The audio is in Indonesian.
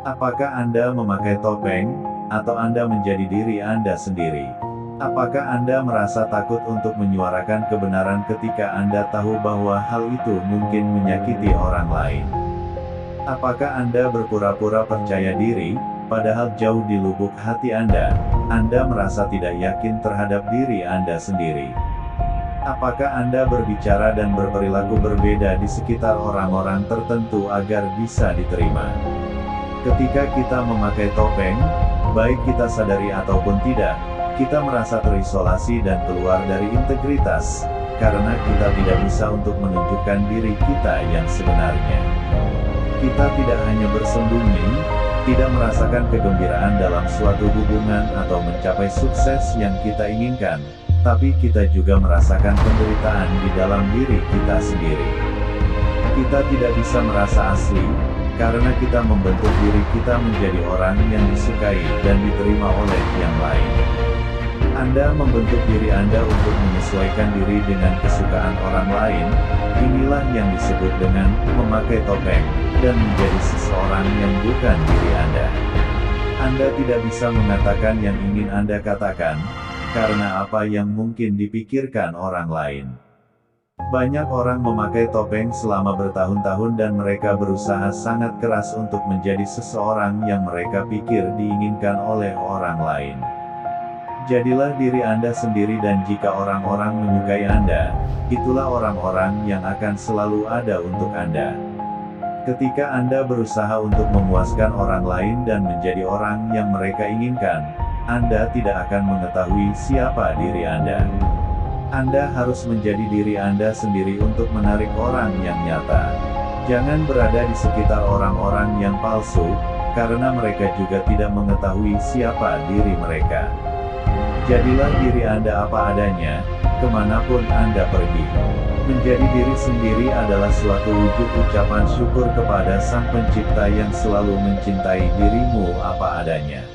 Apakah Anda memakai topeng, atau Anda menjadi diri Anda sendiri? Apakah Anda merasa takut untuk menyuarakan kebenaran ketika Anda tahu bahwa hal itu mungkin menyakiti orang lain? Apakah Anda berpura-pura percaya diri, padahal jauh di lubuk hati Anda merasa tidak yakin terhadap diri Anda sendiri? Apakah Anda berbicara dan berperilaku berbeda di sekitar orang-orang tertentu agar bisa diterima? Ketika kita memakai topeng, baik kita sadari ataupun tidak, kita merasa terisolasi dan keluar dari integritas, karena kita tidak bisa untuk menunjukkan diri kita yang sebenarnya. Kita tidak hanya bersembunyi, tidak merasakan kegembiraan dalam suatu hubungan atau mencapai sukses yang kita inginkan, tapi kita juga merasakan penderitaan di dalam diri kita sendiri. Kita tidak bisa merasa asli, karena kita membentuk diri kita menjadi orang yang disukai dan diterima oleh yang lain. Anda membentuk diri Anda untuk menyesuaikan diri dengan kesukaan orang lain. Inilah yang disebut dengan memakai topeng, dan menjadi seseorang yang bukan diri Anda. Anda tidak bisa mengatakan yang ingin Anda katakan, karena apa yang mungkin dipikirkan orang lain. Banyak orang memakai topeng selama bertahun-tahun dan mereka berusaha sangat keras untuk menjadi seseorang yang mereka pikir diinginkan oleh orang lain. Jadilah diri Anda sendiri, dan jika orang-orang menyukai Anda, itulah orang-orang yang akan selalu ada untuk Anda. Ketika Anda berusaha untuk memuaskan orang lain dan menjadi orang yang mereka inginkan, Anda tidak akan mengetahui siapa diri Anda. Anda harus menjadi diri Anda sendiri untuk menarik orang yang nyata. Jangan berada di sekitar orang-orang yang palsu, karena mereka juga tidak mengetahui siapa diri mereka. Jadilah diri Anda apa adanya, kemanapun Anda pergi. Menjadi diri sendiri adalah suatu wujud ucapan syukur kepada Sang Pencipta yang selalu mencintai dirimu apa adanya.